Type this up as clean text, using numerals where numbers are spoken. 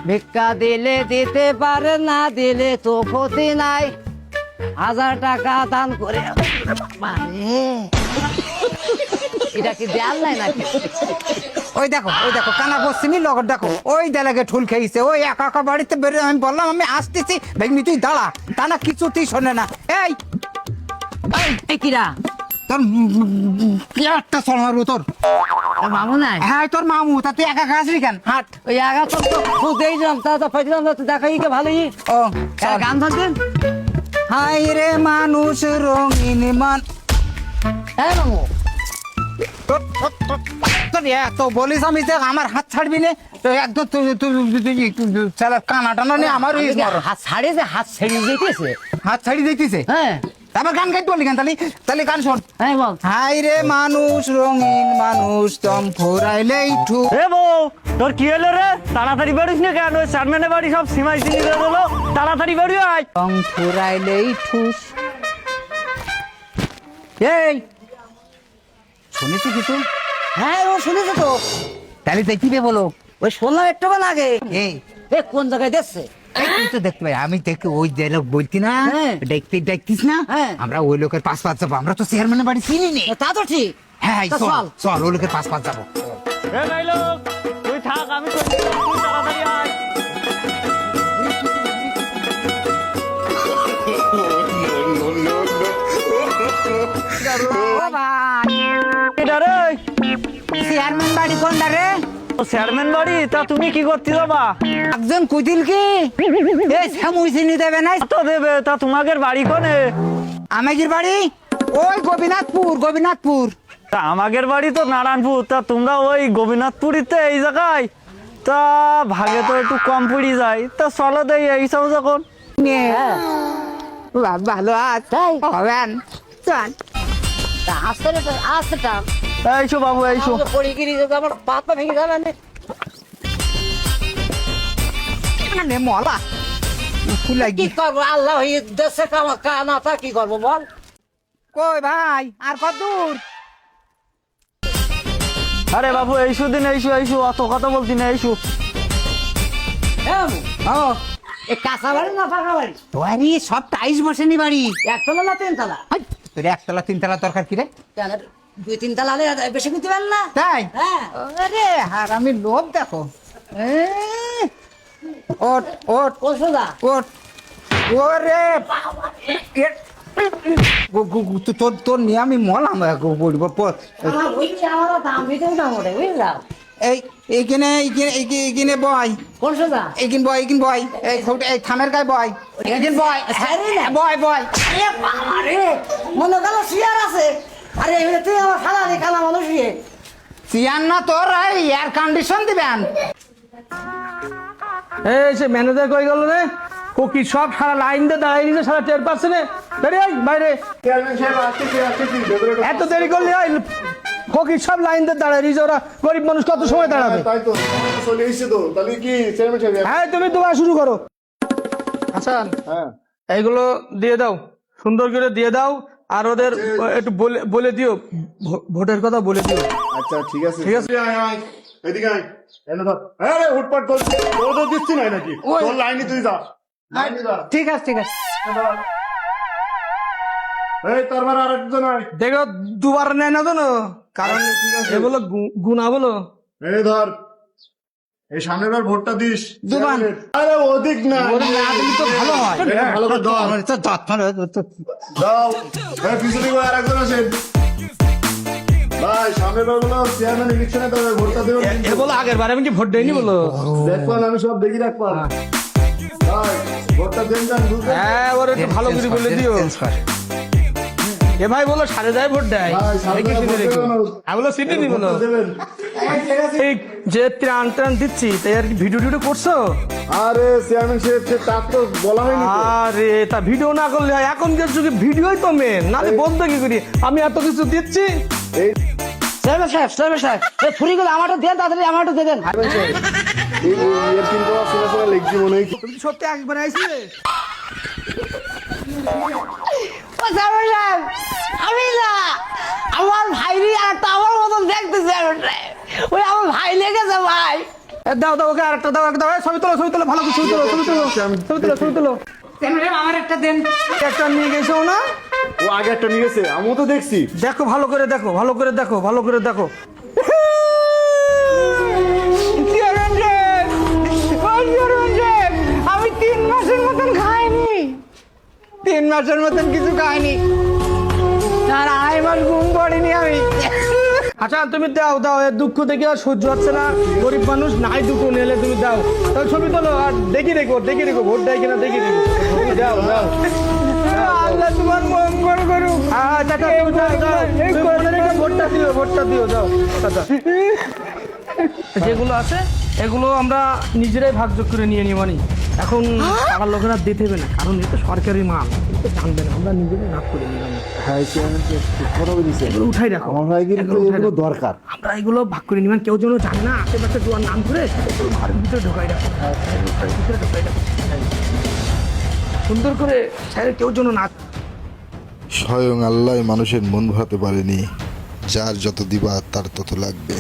ভিক্ষা দিলে দিতে পারে, না দিলে তো ক্ষতি নাই। 1000 টাকা দান করে মানে এটা কি দেয়াল নাই নাকি? ওই দেখো কানা পশ্চিমী লগর দেখো, ওই দেলাগে ঠুল খেয়েছে, ওই একা একা বাড়িতে বেরো। আমি বললাম আমি আসতেছি, ভাগ্নি তুই দাঁড়া, তা না কিছুতেই শোনে না। এই এই কিরা তোর একটা চল মারবো তোর। মামু নাই? হ্যাঁ তোর মামু, তা তুই একা একা আসলি কেন? হাট। ওই আগা তো বুঝতেই দিলাম, তা তো পাইছিলাম না, দেখাই কে ভালোই। ও গান ধরছেন? হাই রে মানুষ রঙিন মান। হ্যাঁ মামু, তোর এত বলিস আমি যে আমার হাত ছাড়বি না, তো একদম চালা কানা টানা নিয়ে আমার হাত ছাড়িয়ে যে হাত ছেড়ে যেতেছে। হাত ছাড়ি দিতেছে। হ্যাঁ তারপর গান গাইতে বললি কেন? তাহলে গান শোন। হ্যাঁ বল। হাই রে মানুষ রঙিন মানুষ তম ফোরাইলেই ঠু। এ বউ, তোর কি হলো রে? তাড়াতাড়ি বাড়িস না কেন? ওই চেয়ারম্যানের বাড়ি সব সীমাই চিনি দিয়ে দিলো, তাড়াতাড়ি বাড়ি আয়। তম ফোরাইলেই ঠুস। এই শুনেছি কিছু? হ্যাঁ ও শুনেছে তো। তাহলে দেখিবে বলো। ওই শুনলাম একটু আগে। এই এ কোন জায়গায় দেখছে? তুই তো দেখতে পাই, আমি দেখি ওই যে লোক বলতি না, হ্যাঁ। দেখতিস না, হ্যাঁ। আমরা ওই লোকের পাশ যাবো। আমরা তো চেয়ারম্যানের বাড়ি চিনি নি। তা তো ঠিক। হ্যাঁ তা চল চল। চল ওই লোকের পাশ যাবো। এ ভাইলোক, তুই থাক, আমি চলে যাবো, তুই তাড়াতাড়ি আয়। ও ভাই, এটা রে, চেয়ারম্যান বাড়ি কোনটা রে? ও চেয়ারম্যান বাড়ি, তা তুমি কি করতে যাবা? একজন কুদিল কি এই শ্যামুই চিনি দেবে না? তো দেবে, তা তোমাদের বাড়ি কোনে? আমাদের বাড়ি ওই গোবিনাথপুর। তা আমাদের বাড়ি তো নারায়ণপুর। তা তোমরা ওই গোবিনাথপুরিতে এই জায়গায়, তা ভাগে তো একটু কম পড়ি যায়। তা চলো দেই এইসব যখন। ভালো আছে তাই? হবেন চল। তা আসতে রে, আসতে টান। এইসো বাবু, এইসো। পড়ে গিয়ে আমার পাত পা ভেঙে যাবে না। মানে মলা কি করবো, আল্লাহ দেশে কানা তা কি করবো বল? কই ভাই আর কত দূর? আরে বাবু, এইসো দিন, এইসো, অত কথা বলতি না, এইসো। হ্যাঁ মামু, ও এ কাঁচা বাড়ি না পাকা বাড়ি? তোয়ারি সব টাইস বসেনি বাড়ি। একতলা না তিনতলা? হাই, তোর একতলা তিনতলা দরকার কি রে? কেন, 2-3 তলা হলে বেশি কিনতে পারেন না? তাই? হ্যাঁ। আরে আর আমি লোভ দেখো। ওট ওট ও সোজা। ওট ওরে তোর নিয়ে আমি মলাম বলব। আমার বুঝছি, আমারও দাম দিতেও দাম ওঠে, বুঝলাম। এইখানে বয়, কোন সোজা? এইখান বয় এই থামের গায়ে বয়, এইখান বয়, ছাড়ি না। বয়। আরে বাবা রে, মনে গেল চেয়ার আছে। আরে এবারে তুই আমার খালা রে, খালা মানুষ রে। চেয়ার না তোর এয়ার কন্ডিশন দিবেন। এই সে ম্যানেজার কই গেল রে? কোকি সব সারা লাইন দিয়ে দাঁড়াই দিয়েছে, সারা 10% বেরিয়ে আয় বাইরে। এত দেরি করলে আয়, কোকি সব লাইন দিয়ে দাঁড়াই দিয়েছে, ওরা গরিব মানুষ কত সময় দাঁড়াবে? তাই তো চলে এসেছে তো, তাহলে কি চেয়ারম্যান সাহেব? হ্যাঁ তুমি দোয়া শুরু করো। হাসান, হ্যাঁ এইগুলো দিয়ে দাও, সুন্দর করে দিয়ে দাও, আর ওদের একটু বলে দিও, ভোটের কথা বলে দিও। আচ্ছা ঠিক আছে ঠিক আছে। আয়, আয়, এদিকে আয়। এনে ধর। আরে হুটপাট কর, তোর তো দিচ্ছি না নাকি? তোর লাইনে তুই যা, লাইনে যা। ঠিক আছে এই তারপর আরেকজন আয়। দেখো দুবার নেয় না তো না, কারণ ঠিক আছে। এগুলো গুণা বলো। এই ধর, এই সামনের বার ভোটটা দিস দুবার। চেয়ারম্যানের। আরে ওদিক না, ওদিক না দিলে তো ভালো হয়। এটা ভালো করে ধর। দাও। এই পিছনে গিয়ে আরেকজন আসেন। ভাই সামনের বার বলো চেয়ারম্যান ইলেকশনে তবে ভোটটা দেবেন। এ বলো আগের বার আমি কি ভোট দেয়নি বলো। দেখবেন আমি সব দেখি রাখবো। ভাই ভোটটা দেন যান, বুঝলেন? হ্যাঁ ওর একটু ভালো করে বলে দিও। এ ভাই বলো সাড়ে যায় ভোট দেয়, ভাই, সাড়ে দেখে যায় শুনে ভোট রেখো। দেবে না। আমি বলো সিটি নি বলো। ভোটটা দেবেন। এই যে ত্রাণ দিচ্ছি, তাই আর কি ভিডিও টিডিও করছো? আরে চেয়ারম্যান সাহেব সে তার তো বলা হয়নি তো। আরে তা ভিডিও না করলে হয়, এখনকার যুগে ভিডিওই তো মেন, নাহলে বলতে কি করি? আমি এত কিছু দিচ্ছি। এই চেয়ারম্যান সাহেব, এই ফুরিগুলো আমারটা দেন, তাড়াতাড়ি আমারটা দিয়ে দেন। এর কিন্তু শোনা শোনা লেগছি মনে হয়। তুমি কি সত্যি একবার আইছিলে? ও চেয়ারম্যান সাহেব, আমি না, আমার ভাইরি আর তো আমার মতন দেখতে চেয়ারম্যান সাহেব। ওই আমার ভাই লেগেছে ভাই। দাও দাও ওকে আরেকটা দাও, একটা দাও। এই, ছবি তোলো ভালো করে ছবি তোলো ছবি তোলো। আমার একটা দেন। একটা নিয়ে গেছো না? ও আগে একটা নিয়ে গেছে, আমিও তো দেখছি। দেখো ভালো করে দেখো। আমি 3 মাসের মতন খাইনি, 3 মাসের মতন কিছু খাইনি, আর 2.5 মাস ঘুম পড়িনি আমি। আচ্ছা তুমি দাও এর দুঃখ দেখে আর সহ্য হচ্ছে না, গরিব মানুষ নাই দুটো নিলে তুমি দাও। তাহলে ছবি তোলো আর দেখি রেখো ভোট দেয় কিনা দেখি রেখো। তুমি দাও আল্লাহ তোমার মঙ্গল করুক। আচ্ছা তুমি দাও ভোটটা দিও দাও। আচ্ছা যেগুলো আছে এগুলো আমরা নিজেরাই ভাগযোগ করে নিয়ে নিই, মানে এখন পাড়ার লোকেরা দিতে হবে না, কারণ এটা সরকারি মাল, কিন্তু জানবে না, আমরা নিজেরাই ভাগ করে নিলাম। এগুলো উঠাই রাখো, এগুলো দরকার। আমরা এগুলো ভাগ করে নিলাম, কেউ যেন জানে না, আশেপাশে জোয়ার নাম করে ঘরের ভিতরে ঢোকাই রাখো, ঘরের ভিতরে ঢোকাই রাখো সুন্দর করে, কেউ যেন না। স্বয়ং আল্লাহ মানুষের মন ভাতে পারেনি, যার যত দিবা তার তত লাগবে।